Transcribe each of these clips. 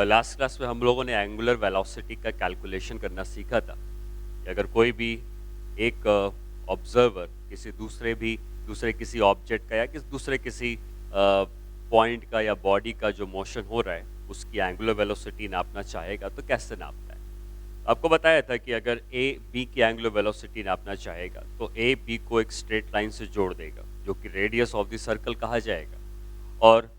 Last class में हम लोगों ने एंगुलर वेलोसिटी का कैलकुलेशन करना सीखा था कि अगर कोई भी एक ऑब्जर्वर दूसरे किसी ऑब्जेक्ट का या दूसरे किसी पॉइंट का या बॉडी का जो मोशन हो रहा है उसकी एंगुलर वेलोसिटी नापना चाहेगा तो कैसे नापता है। आपको बताया था कि अगर ए बी की एंगुलर वेलोसिटी नापना चाहेगा तो ए बी को एक स्ट्रेट लाइन से जोड़ देगा जो कि रेडियस ऑफ द सर्कल कहा जाएगा। और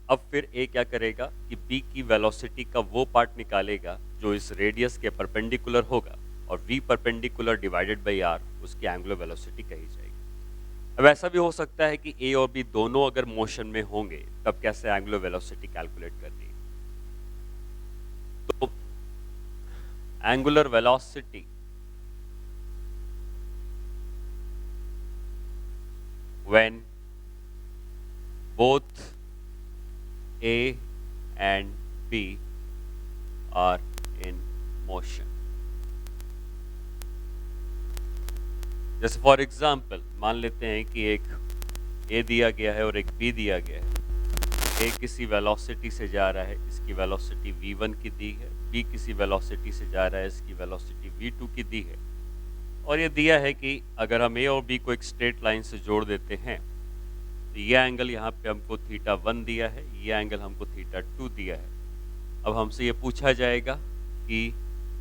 अब फिर ए क्या करेगा कि बी की वेलोसिटी का वो पार्ट निकालेगा जो इस रेडियस के परपेंडिकुलर होगा और v perpendicular divided by R उसकी एंगुलर वेलोसिटी कही जाएगी। अब ऐसा भी हो सकता है कि ए और बी दोनों अगर मोशन में होंगे तब कैसे एंगुलर वेलोसिटी कैलकुलेट करनी है। तो angular velocity when both A and B are in motion। जैसे फॉर एग्जाम्पल मान लेते हैं कि एक A दिया गया है और एक B दिया गया है। A किसी वेलोसिटी से जा रहा है, इसकी वेलोसिटी v1 की दी है। B किसी वेलोसिटी से जा रहा है, इसकी वेलोसिटी v2 की दी है। और ये दिया है कि अगर हम A और B को एक स्ट्रेट लाइन से जोड़ देते हैं तो ये एंगल यहाँ पे हमको θ1 दिया है, ये एंगल हमको θ2 दिया है। अब हमसे ये पूछा जाएगा कि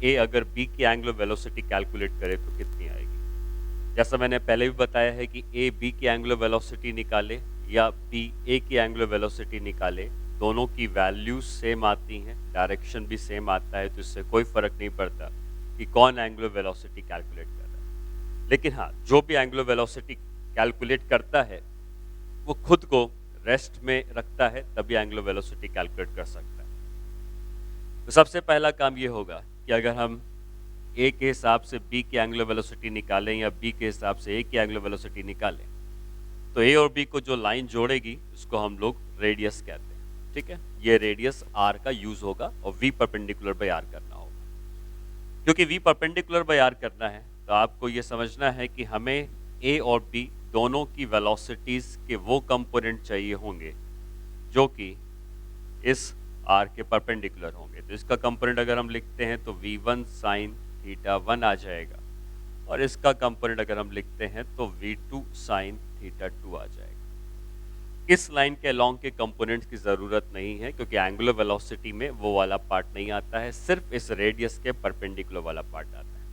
A अगर B की एंगुलर वेलोसिटी कैलकुलेट करे तो कितनी आएगी। जैसा मैंने पहले भी बताया है कि A B की एंगुलर वेलोसिटी निकाले या B A की एंगुलर वेलोसिटी निकाले, दोनों की वैल्यूज सेम आती हैं, डायरेक्शन भी सेम आता है, तो इससे कोई फर्क नहीं पड़ता कि कौन एंगुलर वेलोसिटी कैलकुलेट कर रहा है। लेकिन हाँ, जो भी एंगुलर वेलोसिटी कैलकुलेट करता है वो खुद को रेस्ट में रखता है तभी एंगुलर वेलोसिटी कैलकुलेट कर सकता है। तो सबसे पहला काम ये होगा कि अगर हम A के हिसाब से B की एंगुलर वेलोसिटी निकालें या B के हिसाब से A की एंगुलर वेलोसिटी निकालें तो A और B को जो लाइन जोड़ेगी उसको हम लोग रेडियस कहते हैं। ठीक है, ये रेडियस R का यूज होगा और V परपेंडिकुलर बाय R करना होगा। क्योंकि V परपेंडिकुलर बाय R करना है तो आपको ये समझना है कि हमें A और B दोनों की वेलोसिटीज के वो कंपोनेंट चाहिए होंगे जो कि इस R के परपेंडिकुलर होंगे। तो इसका कंपोनेंट अगर हम लिखते हैं तो v1 sin θ1 आ जाएगा और इसका कंपोनेंट अगर हम लिखते हैं तो v2 sin θ2 आ जाएगा। इस लाइन के अलोंग के कंपोनेंट्स की जरूरत नहीं है क्योंकि एंगुलर वेलोसिटी में वो वाला पार्ट नहीं आता है, सिर्फ इस रेडियस के परपेंडिकुलर वाला पार्ट आता है।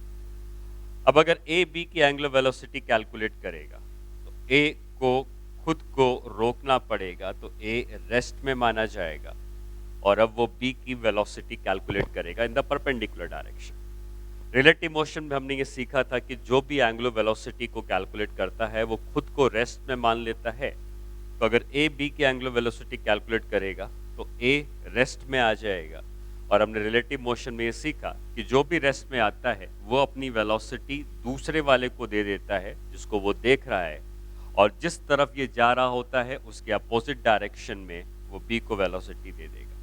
अब अगर ए बी की एंगुलर वेलोसिटी कैलकुलेट करेगा तो ए को खुद को रोकना पड़ेगा, तो ए रेस्ट में माना जाएगा और अब वो बी की वेलोसिटी कैलकुलेट करेगा in the perpendicular direction. Relative motion में हमने ये सीखा था कि जो भी एंगुलर वेलोसिटी को कैलकुलेट करता है वो खुद को रेस्ट में मान लेता है। तो अगर ए बी की एंगुलर वेलोसिटी कैलकुलेट करेगा तो ए रेस्ट में आ जाएगा और हमने रिलेटिव मोशन में ये सीखा कि जो भी रेस्ट में आता है वो अपनी वेलोसिटी दूसरे वाले को दे देता है जिसको वो देख रहा है, और जिस तरफ ये जा रहा होता है उसके अपोजिट डायरेक्शन में वो बी को वेलोसिटी दे देगा।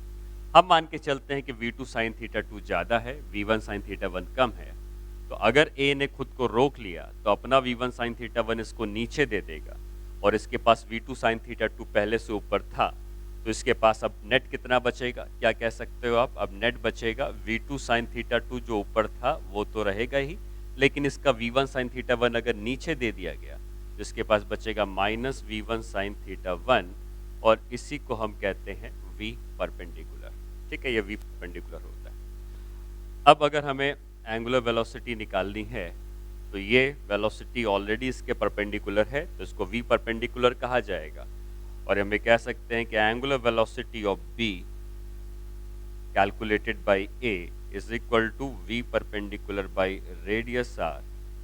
हम मान के चलते हैं कि v2 sin θ2 ज़्यादा है, v1 sin θ1 कम है, तो अगर a ने खुद को रोक लिया तो अपना v1 sin θ1 इसको नीचे दे देगा और इसके पास v2 sin θ2 पहले से ऊपर था, तो इसके पास अब नेट कितना बचेगा, क्या कह सकते हो आप, अब नेट बचेगा v2 sin θ2 जो ऊपर था वो तो रहेगा ही, लेकिन इसका v1 sin θ1 अगर नीचे दे दिया गया तो इसके पास बचेगा माइनस v1 sin θ1 और इसी को हम कहते हैं v परपेंडिकुलर। ठीक है, ये v परपेंडिकुलर होता है। अब अगर हमें एंगुलर वेलोसिटी निकालनी है तो ये वेलोसिटी ऑलरेडी इसके परपेंडिकुलर है तो इसको v परपेंडिकुलर कहा जाएगा और हम ये कह सकते हैं कि angular velocity of b calculated by a is equal to v perpendicular by radius r,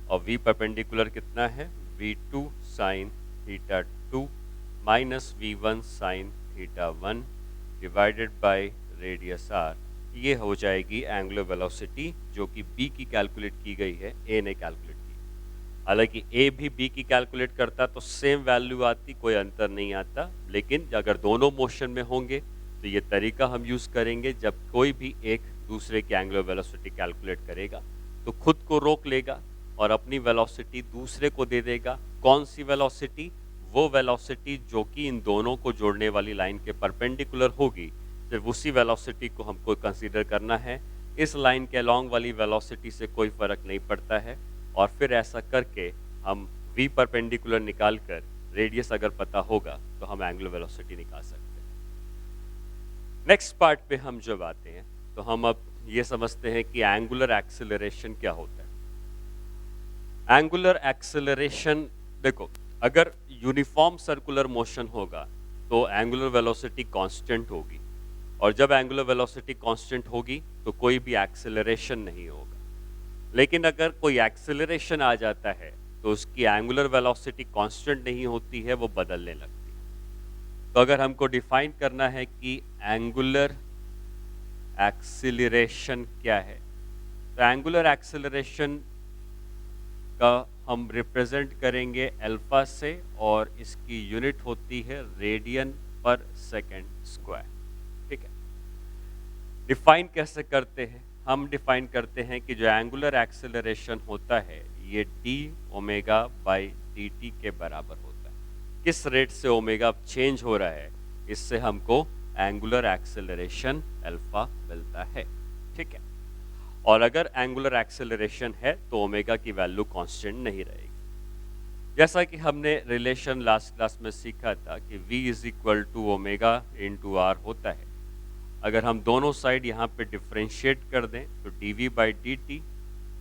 और v परपेंडिकुलर कितना है, v2 sin θ2 minus v1 sin θ1 divided by radius r। ये हो जाएगी एंगुलर वेलोसिटी जो कि b की कैलकुलेट की गई है, a ने कैलकुलेट की। हालांकि a भी b की कैलकुलेट करता तो सेम वैल्यू आती, कोई अंतर नहीं आता, लेकिन अगर दोनों मोशन में होंगे तो ये तरीका हम यूज करेंगे। जब कोई भी एक दूसरे की एंगुलर वेलोसिटी कैलकुलेट करेगा तो खुद को रोक लेगा और अपनी वेलोसिटी दूसरे को दे देगा। कौन सी वेलोसिटी, वो वेलोसिटी जो कि इन दोनों को जोड़ने वाली लाइन के परपेंडिकुलर होगी, सिर्फ उसी वेलोसिटी को हमको कंसीडर करना है। इस लाइन के अलोंग वाली वेलोसिटी से कोई फ़र्क नहीं पड़ता है और फिर ऐसा करके हम v परपेंडिकुलर निकाल कर रेडियस अगर पता होगा तो हम एंगुलर वेलोसिटी निकाल सकते हैं। नेक्स्ट पार्ट पे हम जब आते हैं तो हम अब ये समझते हैं कि एंगुलर एक्सेलरेशन क्या होता है। एंगुलर एक्सेलरेशन देखो, अगर यूनिफॉर्म सर्कुलर मोशन होगा तो एंगुलर वेलोसिटी कांस्टेंट होगी और जब एंगुलर वेलोसिटी कांस्टेंट होगी तो कोई भी एक्सेलरेशन नहीं होगा। लेकिन अगर कोई एक्सेलरेशन आ जाता है तो उसकी एंगुलर वेलोसिटी कांस्टेंट नहीं होती है, वो बदलने लगती है। तो अगर हमको डिफाइन करना है कि एंगुलर एक्सेलरेशन क्या है, तो एंगुलर एक्सेलरेशन का हम रिप्रेजेंट करेंगे अल्फा से और इसकी यूनिट होती है रेडियन पर सेकेंड स्क्वायर। ठीक है, डिफाइन कैसे करते हैं? हम डिफाइन करते हैं कि जो एंगुलर एक्सेलरेशन होता है ये D omega by D T के बराबर होता है। किस रेट से ओमेगा चेंज हो रहा है, इससे हमको एंगुलर एक्सेलरेशन अल्फा मिलता है। ठीक है, और अगर एंगुलर एक्सेलरेशन है तो ओमेगा की वैल्यू कांस्टेंट नहीं रहेगी। जैसा कि हमने रिलेशन लास्ट क्लास में सीखा था कि v is equal to omega into R होता है। अगर हम दोनों साइड यहाँ पे डिफ्रेंशिएट कर दें तो dv by D T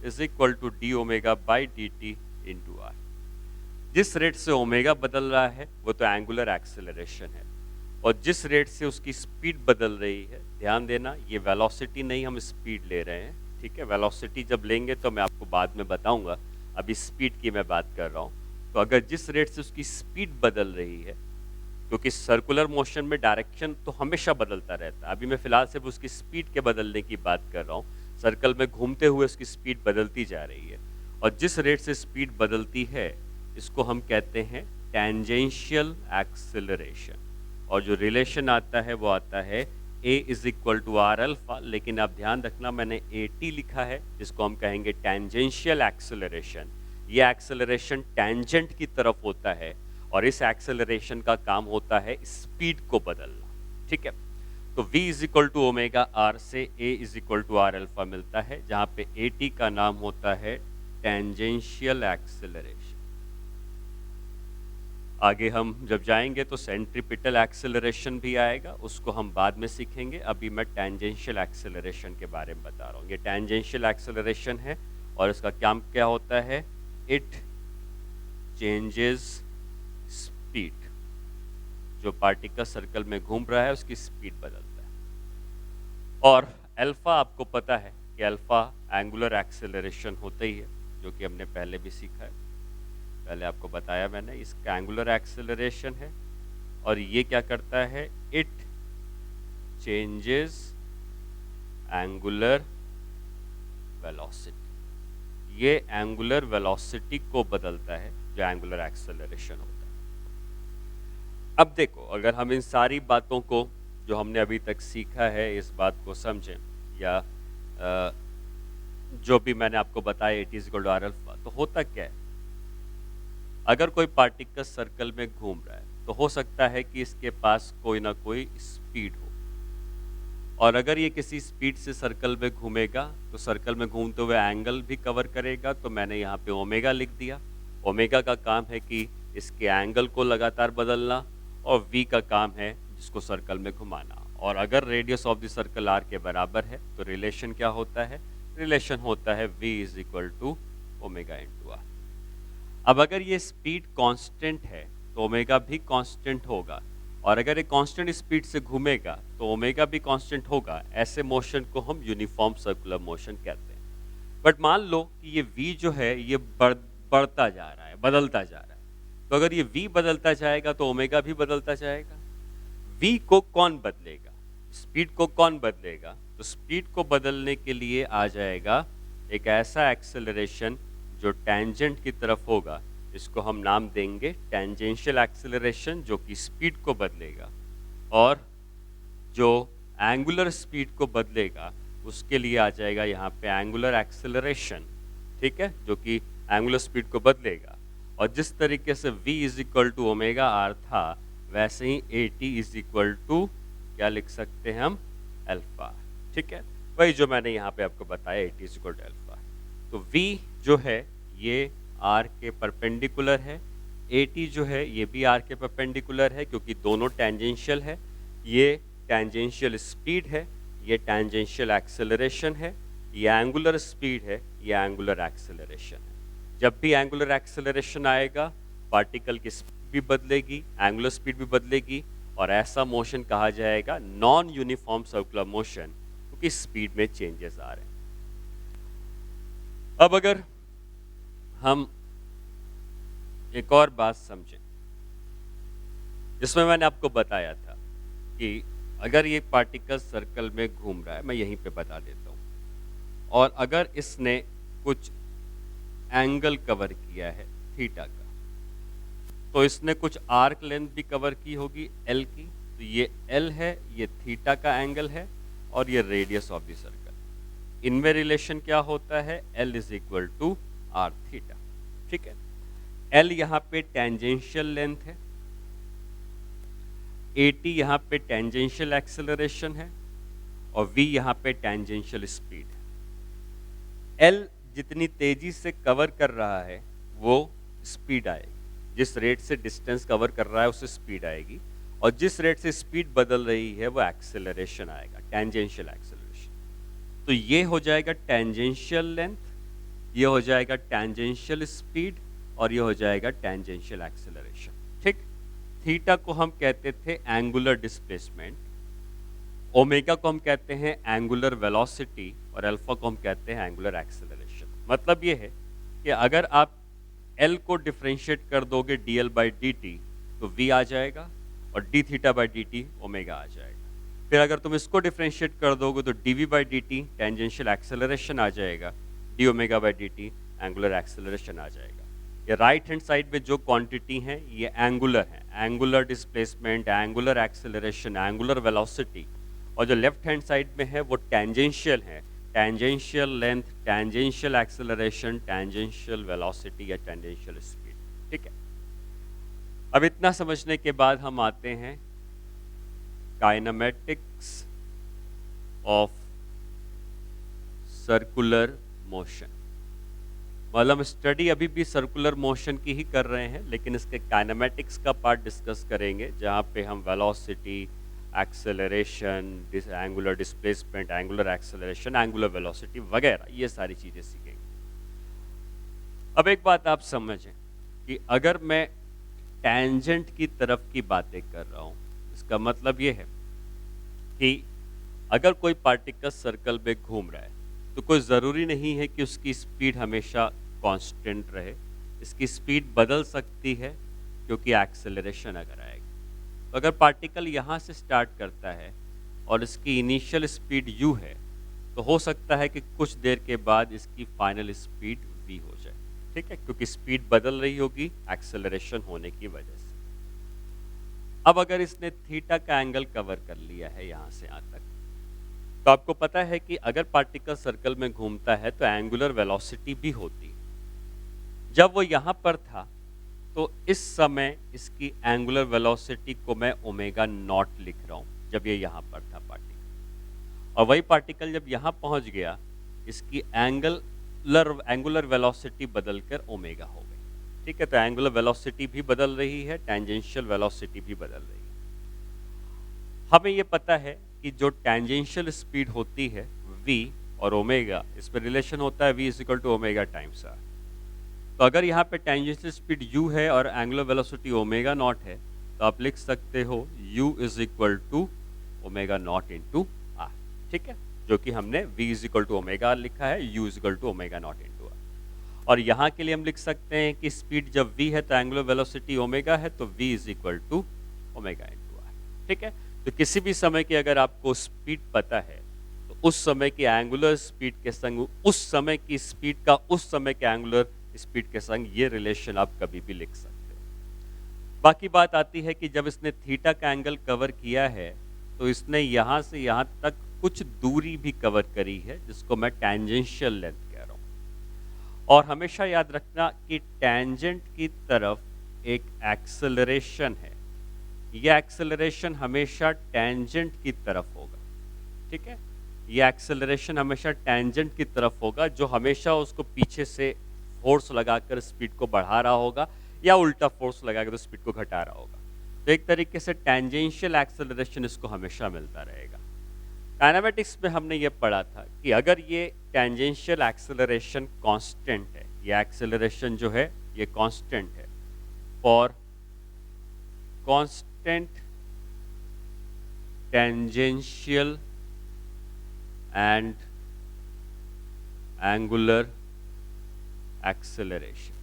is equal to D omega by D T into R. जिस रेट से ओमेगा बदल रहा है वो तो एंगुलर एक्सेलरेशन है, और जिस रेट से उसकी स्पीड बदल रही है, ध्यान देना ये वेलोसिटी नहीं, हम स्पीड ले रहे हैं। ठीक है, वेलोसिटी जब लेंगे तो मैं आपको बाद में बताऊंगा, अभी स्पीड की मैं बात कर रहा हूँ। तो अगर जिस रेट से उसकी स्पीड बदल रही है, क्योंकि सर्कुलर मोशन में डायरेक्शन तो हमेशा बदलता रहता है, अभी मैं फिलहाल सिर्फ उसकी स्पीड के बदलने की बात कर रहा हूँ। सर्कल में घूमते हुए उसकी स्पीड बदलती जा रही है, और जिस रेट से स्पीड बदलती है इसको हम कहते हैं टेंजेंशियल एक्सेलरेशन। और जो रिलेशन आता है वो आता है a is equal to R alpha, लेकिन आप ध्यान रखना मैंने at लिखा है, जिसको हम कहेंगे टेंजेंशियल एक्सेलरेशन। ये एक्सेलरेशन टेंजेंट की तरफ होता है और इस एक्सेलरेशन का काम होता है स्पीड को बदलना। ठीक है, तो v is equal to omega R से a is equal to R alpha मिलता है, जहाँ पे at का नाम होता है टेंजेंशियल एक्सेलरेशन। आगे हम जब जाएंगे तो सेंट्रीपिटल एक्सेलरेशन भी आएगा, उसको हम बाद में सीखेंगे। अभी मैं टेंजेंशियल एक्सेलरेशन के बारे में बता रहा हूँ। ये टेंजेंशियल एक्सेलरेशन है और इसका काम क्या होता है, इट चेंजेस स्पीड। जो पार्टिकल सर्कल में घूम रहा है उसकी स्पीड बदलता है। और अल्फा आपको पता है कि अल्फा एंगुलर एक्सेलरेशन होता ही है, जो कि हमने पहले भी सीखा है, पहले आपको बताया मैंने। इसका एंगुलर एक्सेलरेशन है और ये क्या करता है, इट चेंजेस एंगुलर वेलोसिटी। ये एंगुलर वेलोसिटी को बदलता है जो एंगुलर एक्सेलरेशन होता है। अब देखो, अगर हम इन सारी बातों को जो हमने अभी तक सीखा है इस बात को समझें, या जो भी मैंने आपको बताया it is equal to R alpha, तो होता क्या है, अगर कोई पार्टिकल सर्कल में घूम रहा है तो हो सकता है कि इसके पास कोई ना कोई स्पीड हो, और अगर ये किसी स्पीड से सर्कल में घूमेगा तो सर्कल में घूमते हुए एंगल भी कवर करेगा। तो मैंने यहाँ पे ओमेगा लिख दिया। ओमेगा का काम है कि इसके एंगल को लगातार बदलना, और वी का काम है जिसको सर्कल में घुमाना। और अगर radius of the circle R के बराबर है तो रिलेशन क्या होता है, रिलेशन होता है v is equal to omega into R. अब अगर ये स्पीड कांस्टेंट है तो ओमेगा भी कांस्टेंट होगा, और अगर ये कांस्टेंट स्पीड से घूमेगा तो ओमेगा भी कांस्टेंट होगा। ऐसे मोशन को हम यूनिफॉर्म सर्कुलर मोशन कहते हैं। बट मान लो कि ये v जो है ये बढ़ता जा रहा है, बदलता जा रहा है, तो अगर ये v बदलता जाएगा तो ओमेगा भी बदलता जाएगा। v को कौन बदलेगा, स्पीड को कौन बदलेगा? तो स्पीड को बदलने के लिए आ जाएगा एक ऐसा एक्सेलरेशन जो टेंजेंट की तरफ होगा, इसको हम नाम देंगे टेंजेंशियल एक्सेलरेशन, जो कि स्पीड को बदलेगा। और जो एंगुलर स्पीड को बदलेगा उसके लिए आ जाएगा यहाँ पे एंगुलर एक्सेलरेशन। ठीक है, जो कि एंगुलर स्पीड को बदलेगा। और जिस तरीके से v is equal to omega R था, वैसे ही at इज इक्वल टू क्या लिख सकते हैं हम, अल्फा। ठीक है, वही जो मैंने यहाँ पे आपको बताया, AT is equal to alpha. तो V जो है ये R के परपेंडिकुलर है, AT जो है ये भी R के परपेंडिकुलर है क्योंकि दोनों टेंजेंशियल है। ये टेंजेंशियल स्पीड है, ये टेंजेंशियल एक्सेलरेशन है, ये एंगुलर स्पीड है, ये एंगुलर एक्सेलरेशन है। जब भी एंगुलर एक्सेलरेशन आएगा, पार्टिकल की स्पीड भी बदलेगी, एंगुलर स्पीड भी बदलेगी, और ऐसा मोशन कहा जाएगा नॉन यूनिफॉर्म सर्कुलर मोशन, क्योंकि स्पीड में चेंजेस आ रहे हैं। अब अगर हम एक और बात समझें, जिसमें मैंने आपको बताया था कि अगर ये पार्टिकल सर्कल में घूम रहा है, मैं यहीं पे बता देता हूँ, और अगर इसने कुछ एंगल कवर किया है थीटा का, तो इसने कुछ आर्क लेंथ भी कवर की होगी एल की, तो ये एल है, ये थीटा का एंगल है, और ये रेडियस ऑफ द सर्कल। इनमें रिलेशन क्या होता है, L is equal to R theta. ठीक है, एल यहाँ पे टेंजेंशियल लेंथ है, AT यहाँ पे टेंजेंशियल एक्सेलरेशन है, और V यहाँ पे टेंजेंशियल स्पीड है। L जितनी तेजी से कवर कर रहा है वो स्पीड आएगी, जिस रेट से डिस्टेंस कवर कर रहा है उससे स्पीड आएगी, और जिस रेट से स्पीड बदल रही है वो एक्सेलरेशन आएगा, टेंजेंशियल एक्सेलरेशन। तो ये हो जाएगा टेंजेंशियल लेंथ, ये हो जाएगा टेंजेंशियल स्पीड, और ये हो जाएगा टेंजेंशियल एक्सेलरेशन। ठीक, थीटा को हम कहते थे एंगुलर डिस्प्लेसमेंट, ओमेगा को हम कहते हैं एंगुलर वेलोसिटी, और अल्फा को हम कहते हैं एंगुलर एक्सेलरेशन। मतलब ये है कि अगर आप L को डिफरेंशिएट कर दोगे dl/dt तो V आ जाएगा, और d θ/dt ओमेगा आ जाएगा। फिर अगर तुम इसको डिफरेंशिएट कर दोगे तो dv/dt टेंजेंशियल एक्सेलरेशन आ जाएगा, d ω/dt एंगुलर एक्सेलरेशन आ जाएगा। ये राइट हैंड साइड में जो क्वांटिटी है ये एंगुलर है, angular displacement, angular acceleration, angular velocity, और जो लेफ्ट हैंड साइड में है वो टेंजेंशियल है, tangential length, tangential acceleration, tangential velocity या टेंजेंशियल स्पीड। ठीक है, अब इतना समझने के बाद हम आते हैं काइनेमेटिक्स ऑफ सर्कुलर मोशन। मतलब हम स्टडी अभी भी सर्कुलर मोशन की ही कर रहे हैं, लेकिन इसके काइनेमेटिक्स का पार्ट डिस्कस करेंगे, जहाँ पे हम velocity, acceleration, angular displacement, angular acceleration, angular velocity वगैरह ये सारी चीज़ें सीखेंगे। अब एक बात आप समझें कि अगर मैं टेंजेंट की तरफ की बातें कर रहा हूँ, इसका मतलब ये है कि अगर कोई पार्टिकल सर्कल में घूम रहा है तो कोई ज़रूरी नहीं है कि उसकी स्पीड हमेशा कांस्टेंट रहे, इसकी स्पीड बदल सकती है क्योंकि एक्सेलरेशन अगर आएगा। तो अगर पार्टिकल यहाँ से स्टार्ट करता है और इसकी इनिशियल स्पीड u है, तो हो सकता है कि कुछ देर के बाद इसकी फाइनल स्पीड v हो जाए। ठीक है, क्योंकि स्पीड बदल रही होगी एक्सेलरेशन होने की वजह से। अब अगर इसने थीटा का एंगल कवर कर लिया है यहाँ से यहाँ तक, तो आपको पता है कि अगर पार्टिकल सर्कल में घूमता है तो एंगुलर वेलोसिटी भी होती है। जब वो यहाँ पर था तो इस समय इसकी एंगुलर वेलोसिटी को मैं ओमेगा नॉट लिख रहा हूँ, जब ये यहाँ पर था पार्टिकल। और वही पार्टिकल जब यहाँ पहुँच गया, इसकी एंगुलर वेलोसिटी बदलकर ओमेगा हो गई। ठीक है, तो एंगुलर वेलोसिटी भी बदल रही है, टेंजेंशियल वेलोसिटी भी बदल रही है। हमें ये पता है कि जो टेंजेंशियल स्पीड होती है v और ओमेगा, इस पर रिलेशन होता है v is equal to omega times r। तो अगर यहाँ पे टेंजेंशियल स्पीड u है और एंगुलर वेलोसिटी ओमेगा नॉट है, तो आप लिख सकते हो u is equal to omega naught into r। ठीक है, जो कि हमने v is equal to omega लिखा है, u is equal to omega naught into r। और यहाँ के लिए हम लिख सकते हैं कि स्पीड जब v है तो एंगुलर वेलोसिटी ओमेगा है, तो v is equal to omega into r। ठीक है, तो किसी भी समय की अगर आपको स्पीड पता है तो उस समय की एंगुलर स्पीड के संग उस समय की स्पीड का उस समय के एंगुलर स्पीड के संग ये रिलेशन आप कभी भी लिख सकते हो। बाकी बात आती है कि जब इसने थीटा का एंगल कवर किया है तो इसने यहाँ से यहाँ तक कुछ दूरी भी कवर करी है, जिसको मैं टेंजेंशियल लेंथ कह रहा हूँ। और हमेशा याद रखना कि टेंजेंट की तरफ एक एक्सेलरेशन है, ये एक्सेलरेशन हमेशा टेंजेंट की तरफ होगा, ठीक है। ये एक्सेलरेशन हमेशा टेंजेंट की तरफ होगा, जो हमेशा उसको पीछे से फोर्स लगाकर स्पीड को बढ़ा रहा होगा या उल्टा फोर्स लगाकर स्पीड को घटा रहा होगा। तो एक तरीके से टेंजेंशियल एक्सेलरेशन इसको हमेशा मिलता रहेगा। काइनेमेटिक्स में हमने ये पढ़ा था कि अगर ये टेंजेंशियल एक्सेलरेशन कांस्टेंट है, ये एक्सेलरेशन जो है ये कांस्टेंट है for constant tangential and angular acceleration.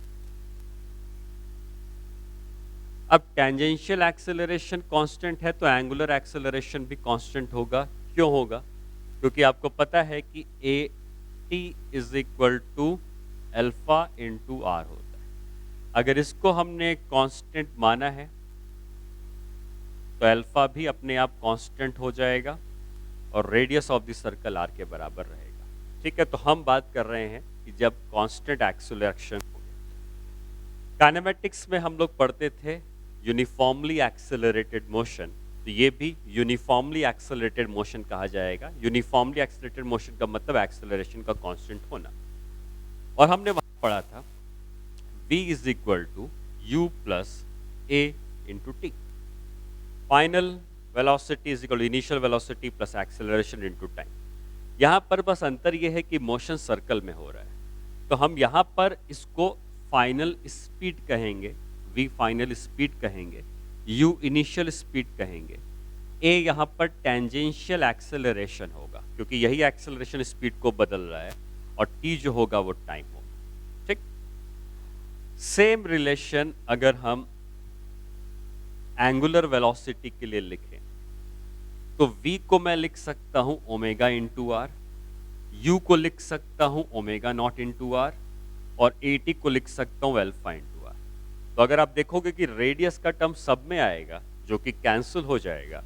अब टेंजेंशियल एक्सेलरेशन कांस्टेंट है तो एंगुलर एक्सेलरेशन भी कांस्टेंट होगा। क्यों होगा? क्योंकि आपको पता है कि A T is equal to alpha into R होता है। अगर इसको हमने कांस्टेंट माना है तो अल्फा भी अपने आप कांस्टेंट हो जाएगा और radius of the circle R के बराबर रहेगा, ठीक है। तो हम बात कर रहे हैं कि जब कांस्टेंट एक्सेलरेशन हो गया। काइनेमेटिक्स में हम लोग पढ़ते थे यूनिफॉर्मली एक्सेलरेटेड मोशन, तो ये भी यूनिफॉर्मली एक्सेलरेटेड मोशन कहा जाएगा। यूनिफॉर्मली एक्सेलरेटेड मोशन का मतलब एक्सेलरेशन का कांस्टेंट होना। और हमने वहां पढ़ा था v is equal to U plus A into T. Final velocity is equal to initial velocity plus acceleration into time. यहाँ पर बस अंतर यह है कि मोशन सर्कल में हो रहा है, तो हम यहाँ पर इसको फाइनल स्पीड कहेंगे, v फाइनल स्पीड कहेंगे, u इनिशियल स्पीड कहेंगे, a यहाँ पर टेंजेंशियल एक्सेलरेशन होगा क्योंकि यही एक्सेलरेशन स्पीड को बदल रहा है, और t जो होगा वो टाइम होगा, ठीक। सेम रिलेशन अगर हम एंगुलर वेलोसिटी के लिए लिखें तो v को मैं लिख सकता हूं ओमेगा इंटू आर, u को लिख सकता हूं ओमेगा नॉट इंटू आर, और at को लिख सकता हूं अल्फा इंटू आर। तो अगर आप देखोगे कि रेडियस का टर्म सब में आएगा जो कि कैंसिल हो जाएगा,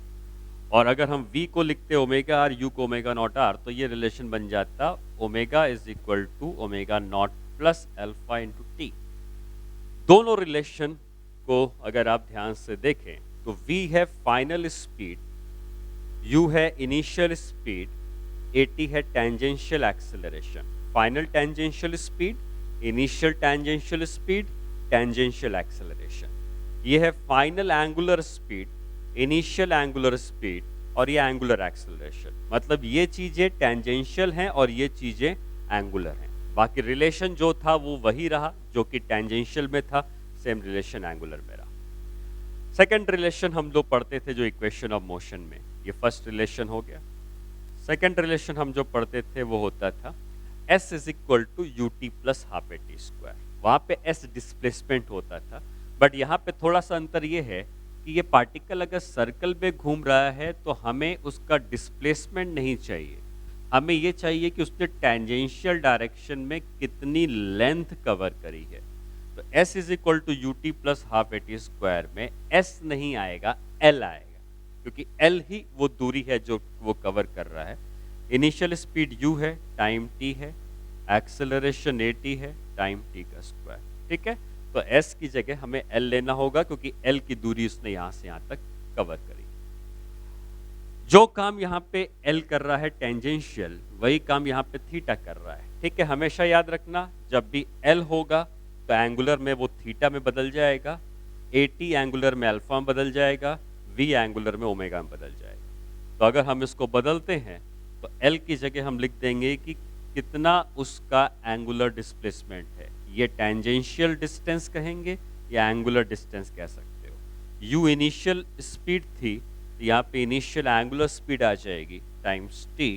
और अगर हम v को लिखते ओमेगा आर, u को ओमेगा नॉट आर, तो ये रिलेशन बन जाता omega is equal to omega naught plus alpha into T. दोनों रिलेशन को अगर आप ध्यान से देखें तो v है फाइनल स्पीड, u है इनिशियल स्पीड, at है tangential acceleration. Final tangential speed, initial tangential speed, tangential acceleration. ये है final angular speed, initial angular speed, और ये एंगुलर एक्सेलरेशन। मतलब ये चीजें टेंजेंशियल हैं और ये चीजें एंगुलर हैं। बाकी रिलेशन जो था वो वही रहा जो कि टेंजेंशियल में था, सेम रिलेशन एंगुलर में रहा। सेकंड रिलेशन हम लोग पढ़ते थे जो इक्वेशन ऑफ मोशन में, ये फर्स्ट रिलेशन हो गया। सेकंड रिलेशन हम जो पढ़ते थे वो होता था s is equal to U T plus half A T square. वहाँ पे s डिस्प्लेसमेंट होता था, बट यहाँ पे थोड़ा सा अंतर ये है कि ये पार्टिकल अगर सर्कल में घूम रहा है तो हमें उसका डिस्प्लेसमेंट नहीं चाहिए, हमें ये चाहिए कि उसने टेंजेंशियल डायरेक्शन में कितनी लेंथ कवर करी है। तो s is equal to U T plus half A T square में s नहीं आएगा, l आएगा, क्योंकि l ही वो दूरी है जो वो कवर कर रहा है। इनिशियल स्पीड u है, टाइम t है, एक्सेलरेशन at है, टाइम t का स्क्वायर, ठीक है। तो s की जगह हमें l लेना होगा क्योंकि l की दूरी उसने यहां से यहां तक कवर करी। जो काम यहाँ पे l कर रहा है टेंजेंशियल, वही काम यहाँ पे थीटा कर रहा है, ठीक है। हमेशा याद रखना जब भी l होगा तो एंगुलर में वो थीटा में बदल जाएगा, at एंगुलर में अल्फा में बदल जाएगा, v एंगुलर में ओमेगा में बदल जाएगा। तो अगर हम इसको बदलते हैं तो l की जगह हम लिख देंगे कि कितना उसका एंगुलर डिस्प्लेसमेंट है। ये टेंजेंशियल डिस्टेंस कहेंगे या एंगुलर डिस्टेंस कह सकते हो। u इनिशियल स्पीड थी, यहाँ पे इनिशियल एंगुलर स्पीड आ जाएगी टाइम्स t,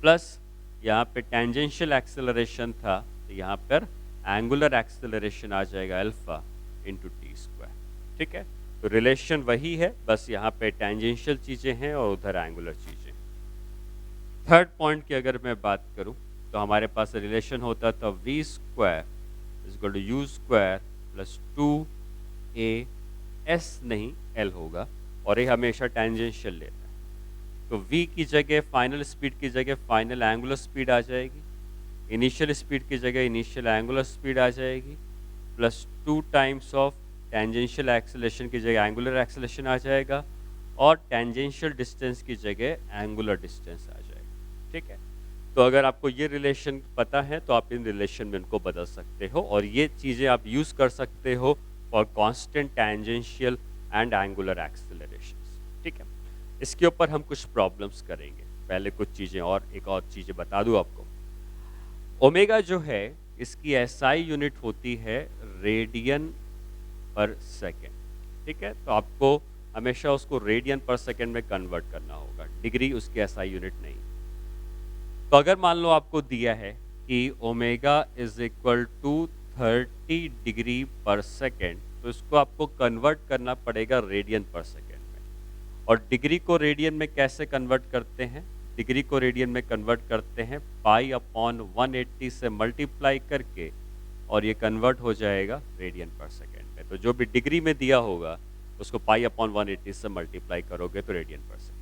प्लस यहाँ पे टेंजेंशियल एक्सेलरेशन था तो यहाँ पर एंगुलर एक्सेलरेशन आ जाएगा अल्फा इंटू टी स्क्वायर, ठीक है। तो रिलेशन वही है, बस यहाँ पे टेंजेंशियल चीजें हैं और उधर एंगुलर चीजें। थर्ड पॉइंट की अगर मैं बात करूँ तो हमारे पास रिलेशन होता था v square is equal to U square plus 2a, s नहीं l होगा, और ये हमेशा टेंजेंशियल लेता है। तो v की जगह फाइनल स्पीड की जगह फाइनल एंगुलर स्पीड आ जाएगी, इनिशियल स्पीड की जगह इनिशियल एंगुलर स्पीड आ जाएगी, plus 2 times of tangential acceleration की जगह एंगुलर एक्सेलरेशन आ जाएगा और टेंजेंशियल डिस्टेंस की जगह एंगुलर डिस्टेंस आ जाएगा। ठीक है, तो अगर आपको ये रिलेशन पता है तो आप इन रिलेशन में इनको बदल सकते हो और ये चीज़ें आप यूज़ कर सकते हो for constant tangential and angular accelerations. ठीक है, इसके ऊपर हम कुछ प्रॉब्लम्स करेंगे। पहले कुछ चीज़ें और एक और चीज़ें बता दूं आपको। ओमेगा जो है इसकी एसआई यूनिट होती है रेडियन पर सेकेंड। ठीक है, तो आपको हमेशा उसको रेडियन पर सेकेंड में कन्वर्ट करना होगा, डिग्री उसकी एसआई यूनिट नहीं। तो अगर मान लो आपको दिया है कि omega is equal to 30 degree per second, तो इसको आपको कन्वर्ट करना पड़ेगा रेडियन पर सेकेंड में। और डिग्री को रेडियन में कैसे कन्वर्ट करते हैं? डिग्री को रेडियन में कन्वर्ट करते हैं पाई अपॉन 180 से मल्टीप्लाई करके, और ये कन्वर्ट हो जाएगा रेडियन पर सेकेंड में। तो जो भी डिग्री में दिया होगा उसको पाई अपॉन 180 से मल्टीप्लाई करोगे तो रेडियन पर सेकेंड।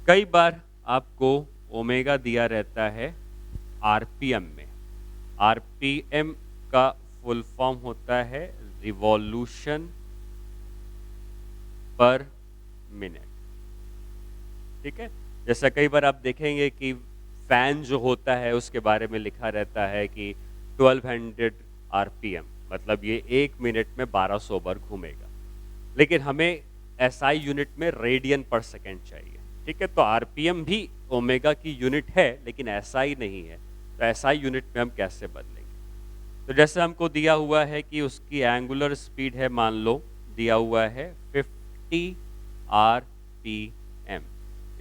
कई बार आपको ओमेगा दिया रहता है आरपीएम में। आरपीएम का फुल फॉर्म होता है रिवॉल्यूशन पर मिनट। ठीक है, जैसा कई बार आप देखेंगे कि फैन जो होता है उसके बारे में लिखा रहता है कि 1200 आरपीएम, मतलब ये 1 मिनट में 1200 बार घूमेगा। लेकिन हमें एसआई यूनिट में रेडियन पर सेकेंड चाहिए। ठीक है, तो आरपीएम भी ओमेगा की यूनिट है लेकिन एसआई नहीं है। तो एसआई यूनिट में हम कैसे बदलेंगे? तो जैसे हमको दिया हुआ है कि उसकी एंगुलर स्पीड है, मान लो दिया हुआ है 50 आरपीएम।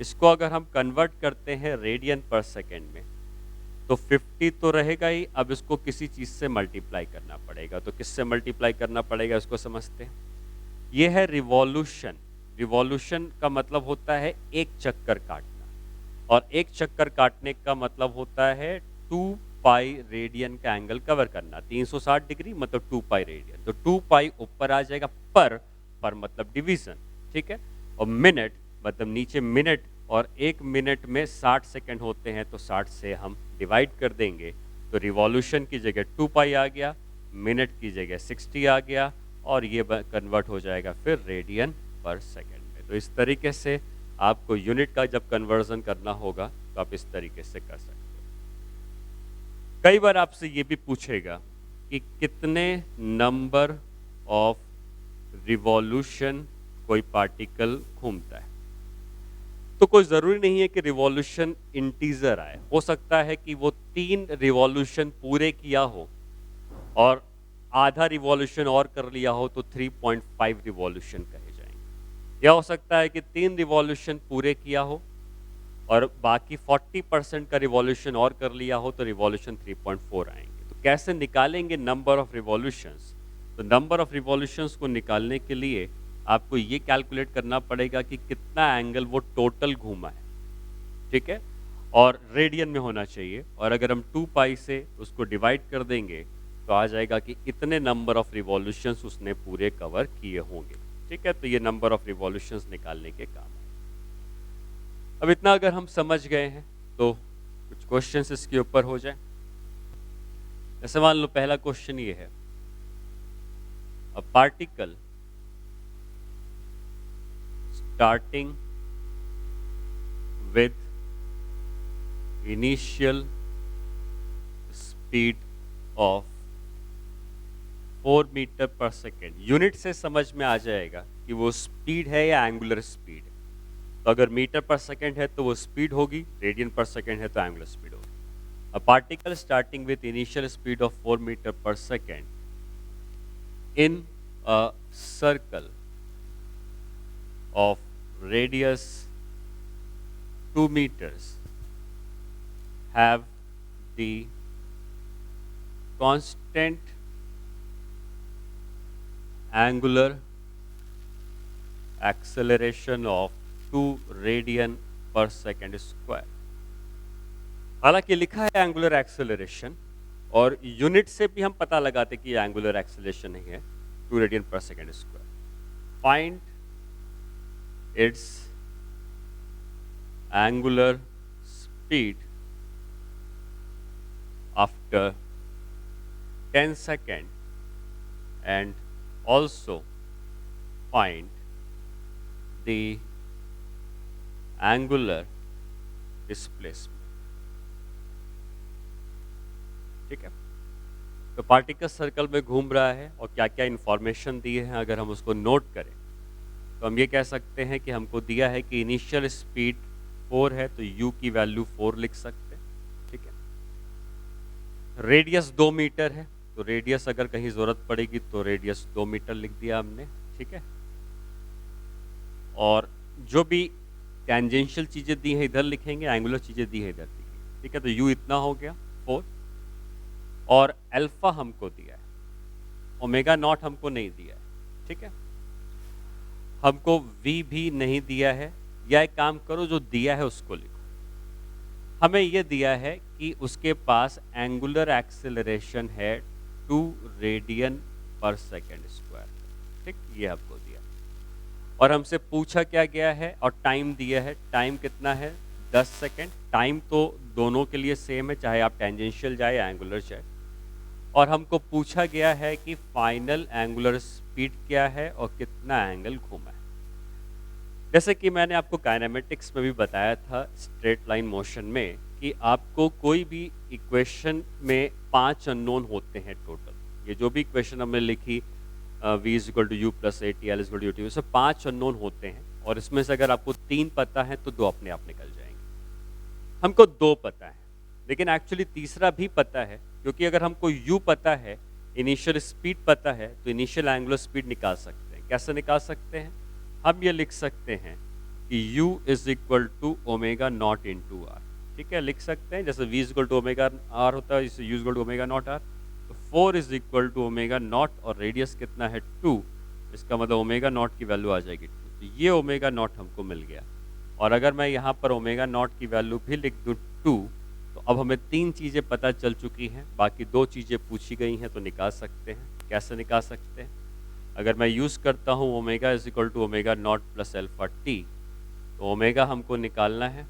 इसको अगर हम कन्वर्ट करते हैं रेडियन पर सेकेंड में तो 50 तो रहेगा ही, अब इसको किसी चीज़ से मल्टीप्लाई करना पड़ेगा। तो किससे मल्टीप्लाई करना पड़ेगा इसको समझते हैं। ये है रिवॉल्यूशन। रिवॉल्यूशन का मतलब होता है एक चक्कर काटना, और एक चक्कर काटने का मतलब होता है 2 पाई रेडियन का एंगल कवर करना। 360 डिग्री मतलब 2 पाई रेडियन, तो 2 पाई ऊपर आ जाएगा। पर मतलब डिवीजन। ठीक है, और मिनट मतलब नीचे मिनट, और 1 मिनट में 60 सेकंड होते हैं तो 60 से हम डिवाइड कर देंगे। तो रिवॉल्यूशन की जगह 2 पाई आ गया, मिनट की जगह 60 आ गया, और ये कन्वर्ट हो जाएगा फिर रेडियन पर सेकेंड में। तो इस तरीके से आपको यूनिट का जब कन्वर्जन करना होगा तो आप इस तरीके से कर सकते हो। कई बार आपसे ये भी पूछेगा कि कितने नंबर ऑफ रिवॉल्यूशन कोई पार्टिकल घूमता है। तो कोई ज़रूरी नहीं है कि रिवॉल्यूशन इंटीजर आए। हो सकता है कि वो 3 रिवॉल्यूशन पूरे किया हो और आधा रिवॉल्यूशन और कर लिया हो तो 3.5 रिवॉल्यूशन कहे जाएंगे। या हो सकता है कि 3 रिवॉल्यूशन पूरे किया हो और बाकी 40% का रिवॉल्यूशन और कर लिया हो तो रिवॉल्यूशन 3.4 आएंगे। तो कैसे निकालेंगे नंबर ऑफ रिवॉल्यूशंस? तो नंबर ऑफ रिवॉल्यूशंस को निकालने के लिए आपको ये कैलकुलेट करना पड़ेगा कि कितना एंगल वो टोटल घूमा है। ठीक है, और रेडियन में होना चाहिए, और अगर हम 2 पाई से उसको डिवाइड कर देंगे तो आ जाएगा कि इतने नंबर ऑफ रिवॉल्यूशंस उसने पूरे कवर किए होंगे। ठीक है, तो ये नंबर ऑफ रिवॉल्यूशंस निकालने के काम है। अब इतना अगर हम समझ गए हैं तो कुछ क्वेश्चंस इसके ऊपर हो जाए। जैसे मान लो पहला क्वेश्चन ये है, a particle starting with initial speed of 4 metre per second. Unit से समझ में आ जाएगा कि वो स्पीड है या एंगुलर स्पीड है। तो अगर मीटर पर सेकेंड है तो वो स्पीड होगी, रेडियन पर सेकेंड है तो एंगुलर स्पीड होगी। A particle starting with initial speed of 4 metre per second in a circle of radius 2 meters have the constant angular acceleration of 2 radian per second square। हालांकि लिखा है angular acceleration, और unit से भी हम पता लगाते कि एंगुलर एक्सेलरेशन नहीं है 2 रेडियन पर second square. Find its angular speed after 10 second and also find the angular displacement. ठीक है, तो पार्टिकल सर्कल में घूम रहा है और क्या क्या इंफॉर्मेशन दिए हैं अगर हम उसको नोट करें तो हम ये कह सकते हैं कि हमको दिया है कि इनिशियल स्पीड 4 है तो u की वैल्यू 4 लिख सकते हैं। ठीक है, रेडियस 2 मीटर है तो रेडियस अगर कहीं ज़रूरत पड़ेगी तो रेडियस 2 मीटर लिख दिया हमने। ठीक है, और जो भी टेंजेंशियल चीज़ें दी हैं इधर लिखेंगे, एंगुलर चीज़ें दी हैं इधर लिखेंगे। ठीक है, तो u इतना हो गया 4 और अल्फा हमको दिया है, ओमेगा नॉट हमको नहीं दिया है। ठीक है, हमको v भी नहीं दिया है, या एक काम करो जो दिया है उसको लिखो। हमें यह दिया है कि उसके पास एंगुलर एक्सेलरेशन है 2 रेडियन पर सेकेंड स्क्वायर। ठीक, ये हमको दिया और हमसे पूछा क्या गया है और टाइम दिया है। टाइम कितना है 10 सेकेंड। टाइम तो दोनों के लिए सेम है, चाहे आप टेंजेंशियल जाए या एंगुलर जाए। और हमको पूछा गया है कि फाइनल एंगुलर स्पीड क्या है और कितना एंगल घूमा है। जैसे कि मैंने आपको काइनेमेटिक्स में भी बताया था स्ट्रेट लाइन मोशन में कि आपको कोई भी इक्वेशन में 5 अननोन होते हैं टोटल। ये जो भी इक्वेशन हमने लिखी v is equal to U plus A T L is equal to U T, इसमें 5 अननोन होते हैं और इसमें से अगर आपको 3 पता है तो 2 अपने आप निकल जाएंगे। हमको 2 पता है लेकिन एक्चुअली तीसरा भी पता है, क्योंकि अगर हमको u पता है, इनिशियल स्पीड पता है, तो इनिशियल एंगुलर स्पीड निकाल सकते हैं। कैसे निकाल सकते हैं? हम ये लिख सकते हैं कि u is equal to omega naught into R. ठीक है, लिख सकते हैं जैसे v is equal to omega R होता है, इसे u is equal to omega naught R. तो 4 is equal to omega naught और रेडियस कितना है 2, इसका मतलब ओमेगा नॉट की वैल्यू आ जाएगी 2। तो ये ओमेगा नॉट हमको मिल गया। और अगर मैं यहाँ पर ओमेगा नॉट की वैल्यू भी लिख दूँ 2, तो अब हमें 3 चीज़ें पता चल चुकी हैं, बाकी 2 चीज़ें पूछी गई हैं तो निकाल सकते हैं। कैसे निकाल सकते हैं? अगर मैं यूज़ करता हूँ omega is equal to omega naught plus alpha T, तो ओमेगा हमको निकालना है।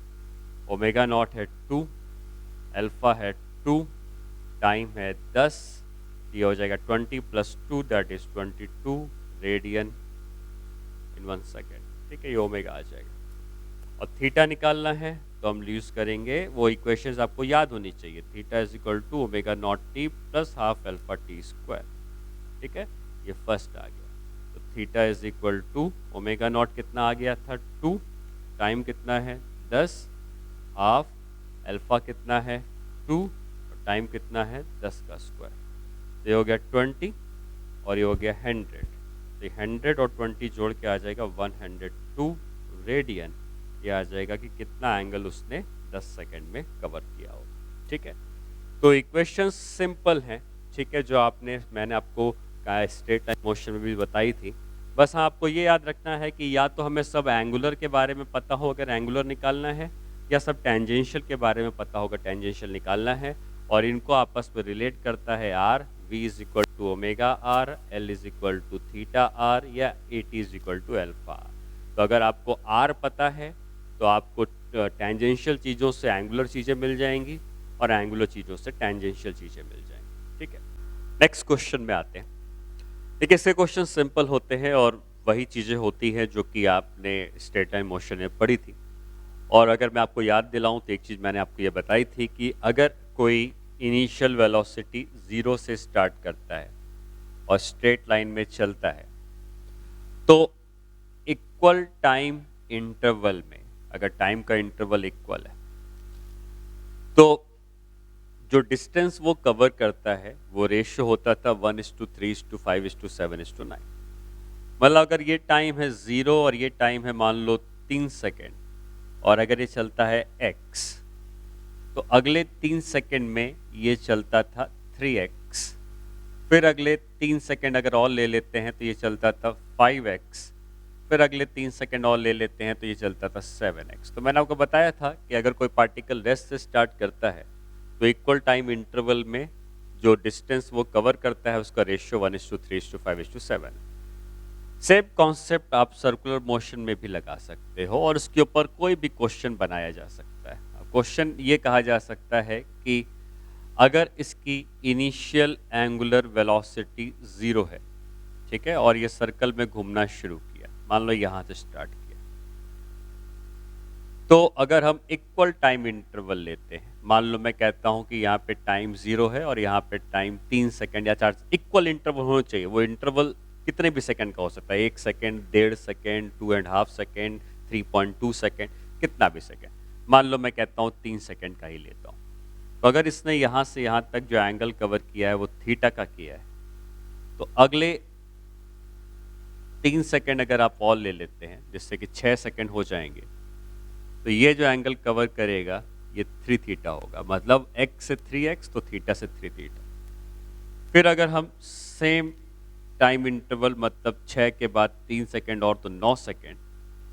ओमेगा नॉट है 2, अल्फा है 2, टाइम है 10, ये हो जाएगा 20 plus 2 that is 22 radian in 1 second. ठीक है, ये ओमेगा आ जाएगा। और थीटा निकालना है तो हम यूज़ करेंगे वो इक्वेशंस आपको याद होनी चाहिए। Theta is equal to omega naught T plus half alpha T square. ठीक है, ये फर्स्ट आ गया। तो theta is equal to omega naught कितना आ गया था 2, टाइम कितना है 10, हाफ अल्फा कितना है 2 और टाइम कितना है 10 का स्क्वायर। तो ये हो गया 20 और ये हो गया 100। तो 100 और 20 जोड़ के आ जाएगा 102 रेडियन। ये आ जाएगा कि कितना एंगल उसने 10 सेकंड में कवर किया हो। ठीक है, तो इक्वेशन सिंपल हैं। ठीक है, जो मैंने आपको स्ट्रेट लाइन मोशन में भी बताई थी। बस हाँ, आपको ये याद रखना है कि या तो हमें सब एंगुलर के बारे में पता हो अगर एंगुलर निकालना है, या सब टेंजेंशियल के बारे में पता होगा टेंजेंशियल निकालना है। और इनको आपस में रिलेट करता है R, v is equal to omega R, l is equal to theta R या A T is equal to alpha R. तो अगर आपको r पता है तो आपको टेंजेंशियल चीज़ों से एंगुलर चीज़ें मिल जाएंगी और एंगुलर चीज़ों से टेंजेंशियल चीज़ें मिल जाएंगी। ठीक है, नेक्स्ट क्वेश्चन में आते हैं। देखिए, इसके क्वेश्चन सिंपल होते हैं और वही चीज़ें होती हैं जो कि आपने स्ट्रेट लाइन मोशन में पढ़ी थी। और अगर मैं आपको याद दिलाऊं तो एक चीज़ मैंने आपको ये बताई थी कि अगर कोई इनिशियल वेलोसिटी 0 से स्टार्ट करता है और स्ट्रेट लाइन में चलता है, तो इक्वल टाइम इंटरवल में, अगर टाइम का इंटरवल इक्वल है, तो जो डिस्टेंस वो कवर करता है वो रेशियो होता था 1:3:5:7:9। मतलब अगर ये टाइम है 0 और ये टाइम है मान लो 3 सेकेंड, और अगर ये चलता है x, तो अगले 3 सेकेंड में ये चलता था 3x, फिर अगले 3 सेकेंड अगर और ले लेते हैं तो ये चलता था 5x, फिर अगले 3 सेकेंड और ले लेते हैं तो ये चलता था 7x। तो मैंने आपको बताया था कि अगर कोई पार्टिकल रेस्ट से स्टार्ट करता है तो इक्वल टाइम इंटरवल में जो डिस्टेंस वो कवर करता है उसका रेशियो 1:3:5:7। सेम कॉन्सेप्ट आप सर्कुलर मोशन में भी लगा सकते हो और उसके ऊपर कोई भी क्वेश्चन बनाया जा सकता है। क्वेश्चन ये कहा जा सकता है कि अगर इसकी इनिशियल एंगुलर वेलोसिटी 0 है ठीक है, और ये सर्कल में घूमना शुरू किया, मान लो यहाँ से स्टार्ट किया। तो अगर हम इक्वल टाइम इंटरवल लेते हैं, मान लो मैं कहता हूँ कि यहाँ पे टाइम 0 है और यहाँ पे टाइम 3 सेकंड या 4, इक्वल इंटरवल होना चाहिए। वो इंटरवल कितने भी सेकंड का हो सकता है, 1 सेकंड, 1.5 सेकंड, 2.5 सेकंड, 3.2 सेकंड, कितना भी सेकंड। मान लो मैं कहता हूँ 3 सेकंड का ही लेता हूँ। तो अगर इसने यहाँ से यहाँ तक जो एंगल कवर किया है वो थीटा का किया है, तो अगले 3 सेकंड अगर आप और ले लेते हैं, जिससे कि 6 सेकंड हो जाएंगे, तो ये जो एंगल कवर करेगा ये 3 थीटा होगा। मतलब x से 3x तो थीटा से 3 थीटा। फिर अगर हम सेम टाइम इंटरवल मतलब 6 के बाद 3 सेकंड और तो 9 सेकंड,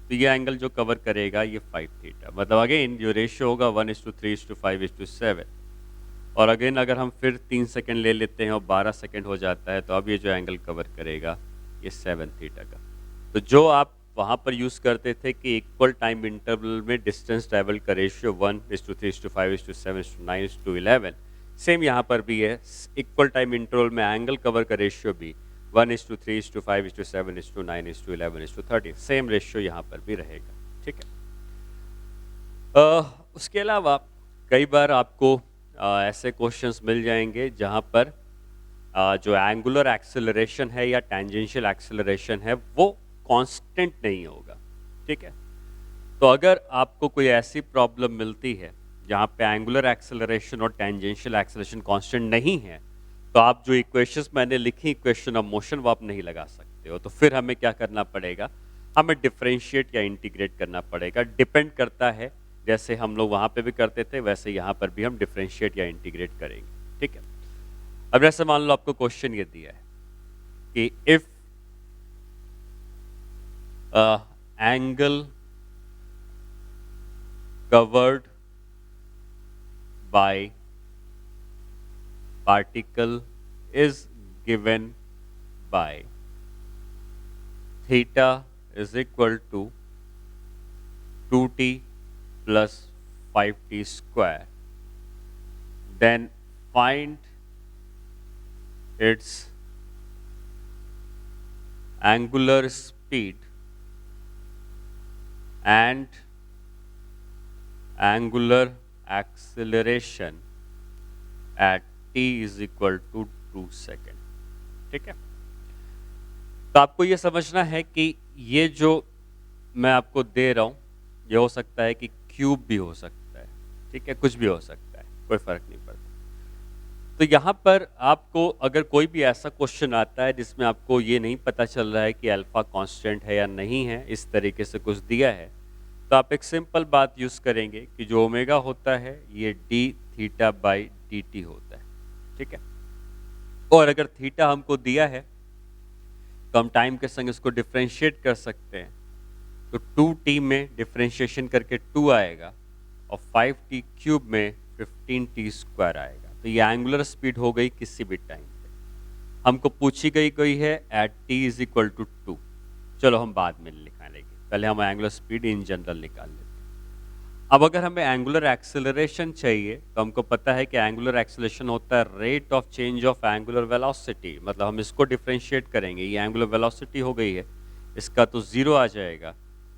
तो ये एंगल जो कवर करेगा ये 5 थीटा। मतलब अगेन जो रेशियो होगा 1:3:5:7। और अगेन अगर हम फिर 3 सेकंड ले लेते हैं और 12 सेकंड हो जाता है, तो अब ये जो एंगल कवर करेगा ये 7 थीटा का। तो जो आप वहाँ पर यूज़ करते थे कि इक्वल टाइम इंटरवल में डिस्टेंस ट्रैवल का रेशियो 1:3:5:7:9:11, सेम यहाँ पर भी है। इक्वल टाइम इंटरवल में एंगल कवर का रेशियो भी 1:3:5:7:9:11, सेम रेशियो यहाँ पर भी रहेगा। ठीक है। उसके अलावा कई बार आपको ऐसे क्वेश्चंस मिल जाएंगे जहाँ पर जो एंगुलर एक्सेलरेशन है या टेंजेंशियल एक्सेलरेशन है वो कांस्टेंट नहीं होगा। ठीक है। तो अगर आपको कोई ऐसी प्रॉब्लम मिलती है जहाँ पे एंगुलर एक्सेलरेशन और टेंजेंशियल एक्सेलरेशन कांस्टेंट नहीं है, तो आप जो इक्वेशंस मैंने लिखी इक्वेशन ऑफ मोशन वो आप नहीं लगा सकते हो। तो फिर हमें क्या करना पड़ेगा, हमें डिफरेंशिएट या इंटीग्रेट करना पड़ेगा। डिपेंड करता है, जैसे हम लोग वहाँ पे भी करते थे वैसे यहाँ पर भी हम डिफरेंशिएट या इंटीग्रेट करेंगे। ठीक है। अब जैसे मान लो आपको क्वेश्चन ये दिया है कि if angle covered by particle is given by theta is equal to 2t plus 5t square, then find its angular speed and angular acceleration at t is equal to 2 second. ठीक है। तो आपको ये समझना है कि ये जो मैं आपको दे रहा हूं ये हो सकता है कि क्यूब भी हो सकता है। ठीक है, कुछ भी हो सकता है, कोई फर्क नहीं पड़ता। तो यहाँ पर आपको अगर कोई भी ऐसा क्वेश्चन आता है जिसमें आपको ये नहीं पता चल रहा है कि अल्फा कांस्टेंट है या नहीं है, इस तरीके से कुछ दिया है, तो आप एक सिंपल बात यूज़ करेंगे कि जो ओमेगा होता है ये D theta by D T होता है। ठीक है। और अगर थीटा हमको दिया है तो हम टाइम के संग इसको डिफ्रेंशिएट कर सकते हैं। तो 2t में डिफ्रेंशिएशन करके 2 आएगा और 5t क्यूब में 15t स्क्वायर आएगा। तो ये एंगुलर स्पीड हो गई किसी भी टाइम पे। हमको पूछी गई है at t is equal to 2। चलो हम बाद में निकालेंगे, पहले हम एंगुलर स्पीड इन जनरल निकाल लेते हैं। अब अगर हमें एंगुलर एक्सेलरेशन चाहिए तो हमको पता है कि एंगुलर एक्सेलरेशन होता है rate of change of angular velocity. मतलब हम इसको डिफ्रेंशिएट करेंगे, ये एंगुलर वेलोसिटी हो गई है, इसका तो 0 आ जाएगा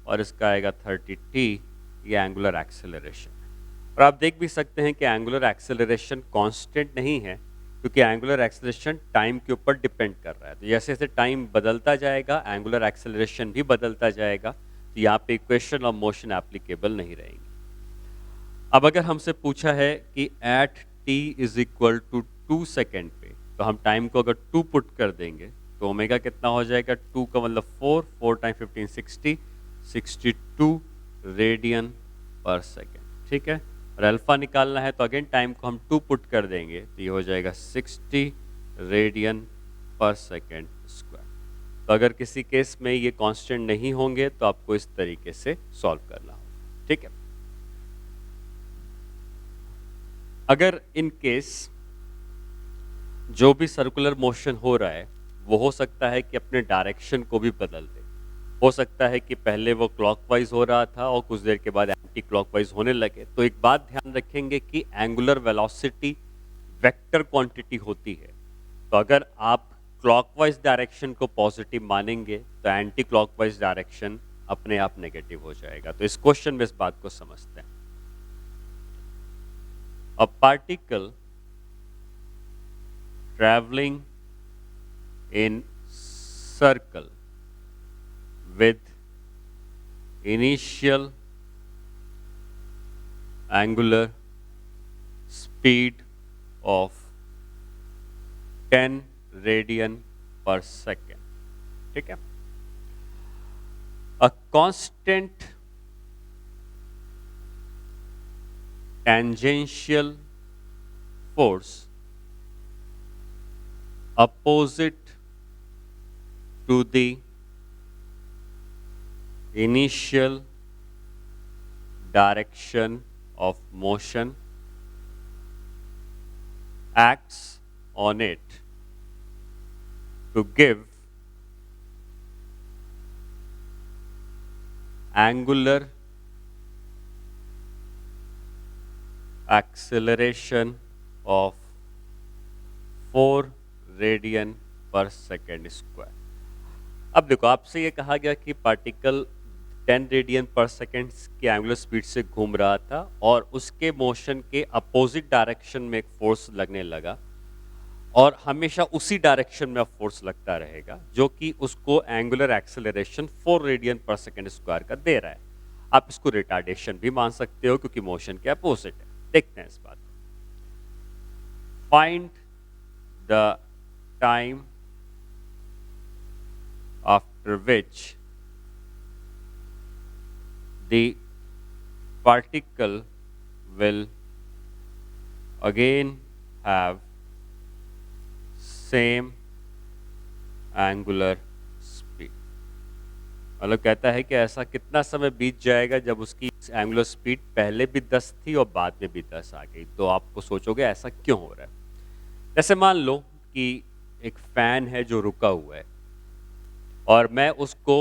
और इसका आएगा 30t, ये एंगुलर एक्सेलरेशन। और आप देख भी सकते हैं कि एंगुलर एक्सेलरेशन कांस्टेंट नहीं है, क्योंकि एंगुलर एक्सेलरेशन टाइम के ऊपर डिपेंड कर रहा है। तो जैसे जैसे टाइम बदलता जाएगा एंगुलर एक्सेलरेशन भी बदलता जाएगा। तो यहाँ पे इक्वेशन ऑफ मोशन एप्लीकेबल नहीं रहेंगी। अब अगर हमसे पूछा है कि at t is equal to 2 second पे, तो हम टाइम को अगर 2 पुट कर देंगे तो ओमेगा कितना हो जाएगा, 2 का मतलब 4 टाइम 15 60, 62 रेडियन पर सेकेंड। ठीक है। और अल्फा निकालना है तो अगेन टाइम को हम 2 पुट कर देंगे तो ये हो जाएगा 60 रेडियन पर सेकेंड स्क्वायर। तो अगर किसी केस में ये कांस्टेंट नहीं होंगे तो आपको इस तरीके से सॉल्व करना होगा। ठीक है। अगर इन केस जो भी सर्कुलर मोशन हो रहा है वो हो सकता है कि अपने डायरेक्शन को भी बदल दे। हो सकता है कि पहले वो क्लॉकवाइज हो रहा था और कुछ देर के बाद एंटी क्लॉकवाइज होने लगे। तो एक बात ध्यान रखेंगे कि एंगुलर वेलोसिटी वेक्टर क्वांटिटी होती है। तो अगर आप क्लॉकवाइज डायरेक्शन को पॉजिटिव मानेंगे तो एंटी क्लॉकवाइज डायरेक्शन अपने आप नेगेटिव हो जाएगा। तो इस क्वेश्चन में इस बात को समझते हैं। A particle travelling in circle with initial angular speed of 10 radian per second, ठीक है। A constant tangential force opposite to the initial direction of motion acts on it to give angular acceleration of 4 radian per second square। अब देखो, आपसे ये कहा गया कि particle 10 radian पर सेकेंड की एंगुलर स्पीड से घूम रहा था और उसके मोशन के अपोजिट डायरेक्शन में एक फोर्स लगने लगा और हमेशा उसी डायरेक्शन में फोर्स लगता रहेगा, जो कि उसको एंगुलर एक्सेलरेशन 4 रेडियन पर सेकेंड स्क्वायर का दे रहा है। आप इसको रिटार्डेशन भी मान सकते हो क्योंकि मोशन के अपोजिट है। देखते हैं इस बात को। Find the time after which the particle will again have same angular speed। मतलब कहता है कि ऐसा कितना समय बीत जाएगा जब उसकी एंगुलर स्पीड पहले भी 10 थी और बाद में भी 10 आ गई। तो आपको सोचोगे ऐसा क्यों हो रहा है। जैसे मान लो कि एक फैन है जो रुका हुआ है और मैं उसको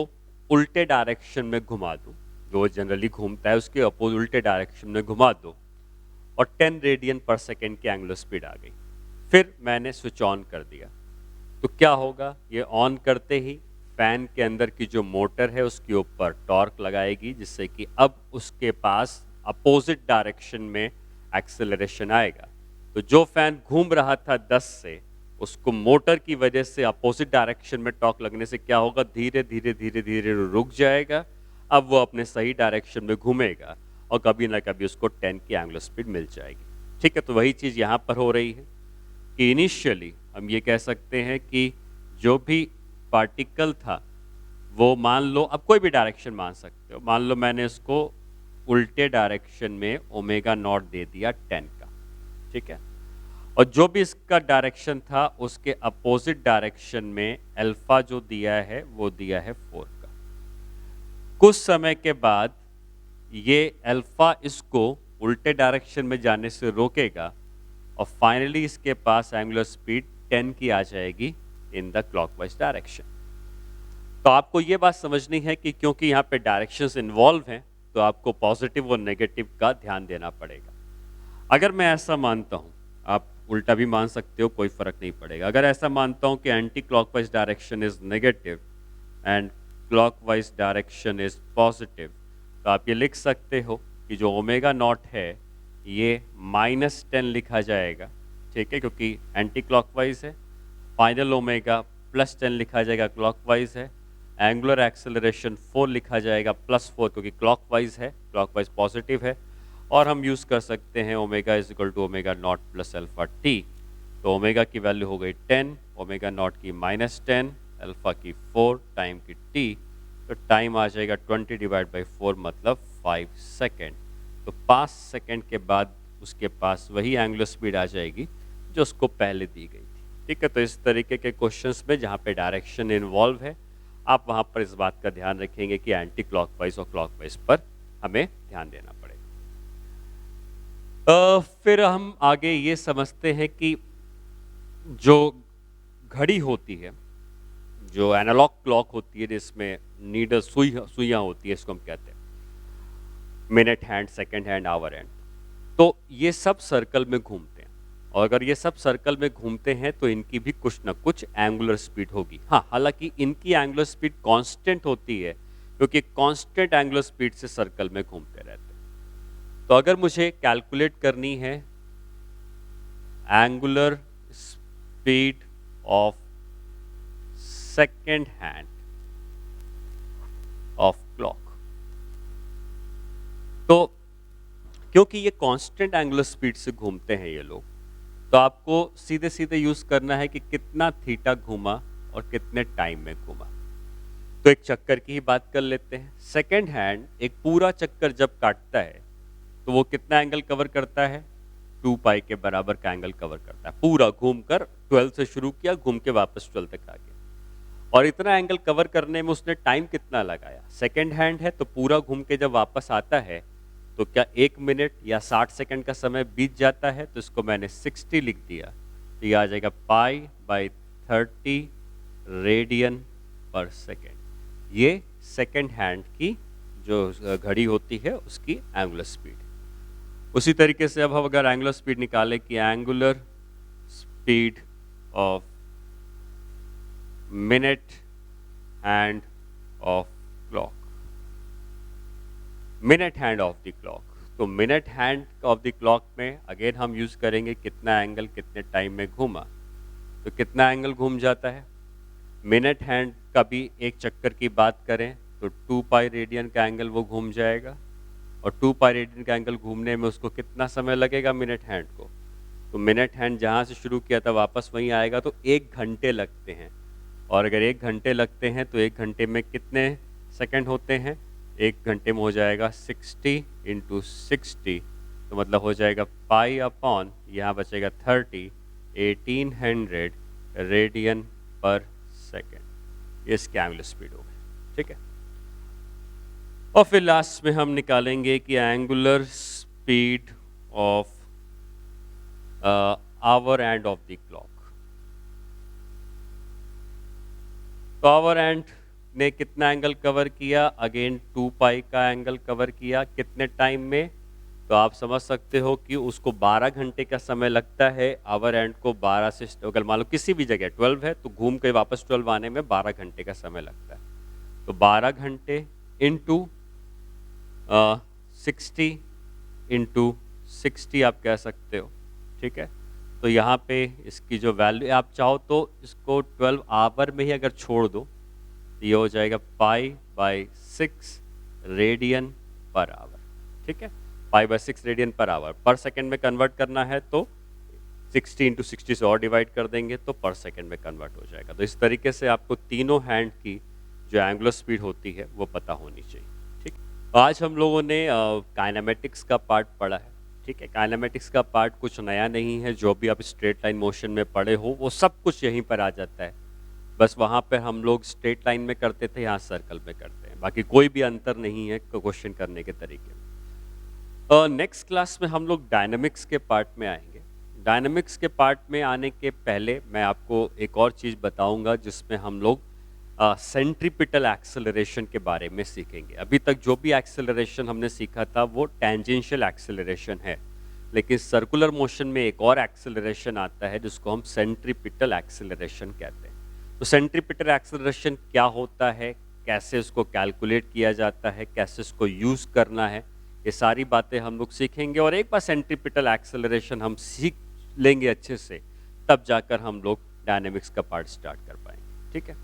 उल्टे डायरेक्शन में घुमा दूं, जो जनरली घूमता है उसके अपोजिट उल्टे डायरेक्शन में घुमा दो और 10 रेडियन पर सेकेंड की एंगुलर स्पीड आ गई। फिर मैंने स्विच ऑन कर दिया तो क्या होगा, ये ऑन करते ही फैन के अंदर की जो मोटर है उसके ऊपर टॉर्क लगाएगी, जिससे कि अब उसके पास अपोजिट डायरेक्शन में एक्सेलरेशन आएगा। तो जो फैन घूम रहा था 10 से, उसको मोटर की वजह से अपोजिट डायरेक्शन में टॉर्क लगने से क्या होगा, धीरे धीरे धीरे धीरे रुक जाएगा। अब वो अपने सही डायरेक्शन में घूमेगा और कभी ना कभी उसको 10 की एंगुलर स्पीड मिल जाएगी। ठीक है, तो वही चीज़ यहाँ पर हो रही है कि इनिशियली हम ये कह सकते हैं कि जो भी पार्टिकल था वो, मान लो अब कोई भी डायरेक्शन मान सकते हो, मान लो मैंने इसको उल्टे डायरेक्शन में ओमेगा नॉट दे दिया 10 का, ठीक है, और जो भी इसका डायरेक्शन था उसके अपोजिट डायरेक्शन में अल्फा जो दिया है वो दिया है 4 का। कुछ समय के बाद ये अल्फा इसको उल्टे डायरेक्शन में जाने से रोकेगा और फाइनली इसके पास एंगुलर स्पीड 10 की आ जाएगी इन द क्लॉकवाइज डायरेक्शन। तो आपको ये बात समझनी है कि क्योंकि यहाँ पे डायरेक्शंस इन्वॉल्व हैं तो आपको पॉजिटिव और नेगेटिव का ध्यान देना पड़ेगा। अगर मैं ऐसा मानता हूँ, आप उल्टा भी मान सकते हो, कोई फर्क नहीं पड़ेगा। अगर ऐसा मानता हूँ कि anti clockwise direction is negative and clockwise direction is positive, तो आप ये लिख सकते हो कि जो ओमेगा नॉट है ये -10 लिखा जाएगा, ठीक है, क्योंकि एंटी क्लॉकवाइज है। फाइनल ओमेगा +10 लिखा जाएगा, क्लॉकवाइज है। एंगुलर एक्सेलरेशन 4 लिखा जाएगा, +4 क्योंकि क्लॉकवाइज है, क्लॉकवाइज पॉजिटिव है। और हम यूज़ कर सकते हैं omega is equal to omega naught plus alpha T. तो ओमेगा की वैल्यू हो गई 10, ओमेगा नॉट की -10, अल्फा की 4, टाइम की टी। तो टाइम आ जाएगा 20 डिवाइड बाई 4 मतलब 5 सेकेंड। तो 5 सेकेंड के बाद उसके पास वही एंगुलर स्पीड आ जाएगी जो उसको पहले दी गई थी। ठीक है, तो इस तरीके के क्वेश्चंस में जहाँ पे डायरेक्शन इन्वॉल्व है, आप वहाँ पर इस बात का ध्यान रखेंगे कि एंटी क्लॉकवाइज और क्लॉकवाइज पर हमें ध्यान देना पड़ेगा। फिर हम आगे ये समझते हैं कि जो घड़ी होती है, जो एनालॉग क्लॉक होती है जिसमें नीडल सुइयाँ होती है, इसको हम कहते हैं minute hand, second hand, hour hand. तो ये सब सर्कल में घूमते हैं और अगर ये सब सर्कल में घूमते हैं तो इनकी भी कुछ ना कुछ एंगुलर स्पीड होगी। हाँ, हालांकि इनकी एंगुलर स्पीड कांस्टेंट होती है क्योंकि कांस्टेंट एंगुलर स्पीड से सर्कल में घूमते रहते हैं। तो अगर मुझे कैलकुलेट करनी है angular speed of second hand of clock, तो क्योंकि ये कांस्टेंट एंगुलर स्पीड से घूमते हैं ये लोग, तो आपको सीधे सीधे यूज करना है कि कितना थीटा घूमा और कितने टाइम में घूमा। तो एक चक्कर की ही बात कर लेते हैं। सेकेंड हैंड एक पूरा चक्कर जब काटता है तो वो कितना एंगल कवर करता है? 2 पाई के बराबर का एंगल कवर करता है, पूरा घूमकर 12 से शुरू किया, घूम के वापस 12 तक आ गया। और इतना एंगल कवर करने में उसने टाइम कितना लगाया? सेकेंड हैंड है तो पूरा घूम के जब वापस आता है तो क्या 1 मिनट या 60 सेकंड का समय बीत जाता है? तो इसको मैंने 60 लिख दिया, तो ये आ जाएगा पाई बाई 30 रेडियन पर सेकेंड। ये सेकेंड हैंड की जो घड़ी होती है उसकी एंगुलर स्पीड। उसी तरीके से अब हम अगर एंगुलर स्पीड निकालें कि angular speed of minute hand of clock, minute hand of the clock, तो minute hand of the clock में अगेन हम यूज करेंगे कितना एंगल कितने टाइम में घूमा। तो कितना एंगल घूम जाता है? मिनट हैंड का भी एक चक्कर की बात करें तो 2 पाई रेडियन का एंगल वो घूम जाएगा, और 2 पाई रेडियन का एंगल घूमने में उसको कितना समय लगेगा मिनट हैंड को? तो मिनट हैंड जहाँ से शुरू किया था वापस वहीं आएगा, तो 1 घंटे लगते हैं। और अगर 1 घंटे लगते हैं तो 1 घंटे में कितने सेकंड होते हैं? 1 घंटे में हो जाएगा 60 इंटू 60, तो मतलब हो जाएगा पाई अपॉन, यहाँ बचेगा 30, 1800 रेडियन पर सेकेंड। ये इसकी एंगुलर स्पीड हो गई, ठीक है। और फिर लास्ट में हम निकालेंगे कि angular speed of our end of the clock. तो आवर एंड ने कितना एंगल कवर किया? अगेन 2 पाई का एंगल कवर किया, कितने टाइम में? तो आप समझ सकते हो कि उसको 12 घंटे का समय लगता है। आवर एंड को 12 से, अगर मान लो किसी भी जगह 12 है तो घूम के वापस 12 आने में 12 घंटे का समय लगता है। तो 12 घंटे इंटू 60 इंटू 60 आप कह सकते हो, ठीक है। तो यहाँ पे इसकी जो वैल्यू, आप चाहो तो इसको 12 आवर में ही अगर छोड़ दो तो ये हो जाएगा pi by 6 radian per hour, ठीक है। Pi by 6 radian per hour, पर सेकेंड में कन्वर्ट करना है तो 60 इंटू 60 से और डिवाइड कर देंगे तो पर सेकेंड में कन्वर्ट हो जाएगा। तो इस तरीके से आपको तीनों हैंड की जो एंगुलर स्पीड होती है वो पता होनी चाहिए, ठीक। आज हम लोगों ने काइनेमेटिक्स का पार्ट पढ़ा है, ठीक है। काइनेमेटिक्स का पार्ट कुछ नया नहीं है, जो भी आप स्ट्रेट लाइन मोशन में पढ़े हो वो सब कुछ यहीं पर आ जाता है। बस वहाँ पर हम लोग स्ट्रेट लाइन में करते थे, यहाँ सर्कल में करते हैं, बाकी कोई भी अंतर नहीं है क्वेश्चन करने के तरीके में। नेक्स्ट क्लास में हम लोग डायनामिक्स के पार्ट में आएंगे। डायनामिक्स के पार्ट में आने के पहले मैं आपको एक और चीज़ बताऊंगा जिसमें हम लोग सेंट्रीपिटल एक्सेलरेशन के बारे में सीखेंगे। अभी तक जो भी एक्सेलरेशन हमने सीखा था वो टेंजेंशियल एक्सेलरेशन है, लेकिन सर्कुलर मोशन में एक और एक्सेलरेशन आता है जिसको हम सेंट्रीपिटल एक्सेलरेशन कहते हैं। तो सेंट्रीपिटल एक्सेलरेशन क्या होता है, कैसे इसको कैलकुलेट किया जाता है, कैसे इसको यूज़ करना है, ये सारी बातें हम लोग सीखेंगे। और एक बार सेंट्रीपिटल एक्सेलरेशन हम सीख लेंगे अच्छे से, तब जाकर हम लोग डायनेमिक्स का पार्ट स्टार्ट कर पाएंगे, ठीक है।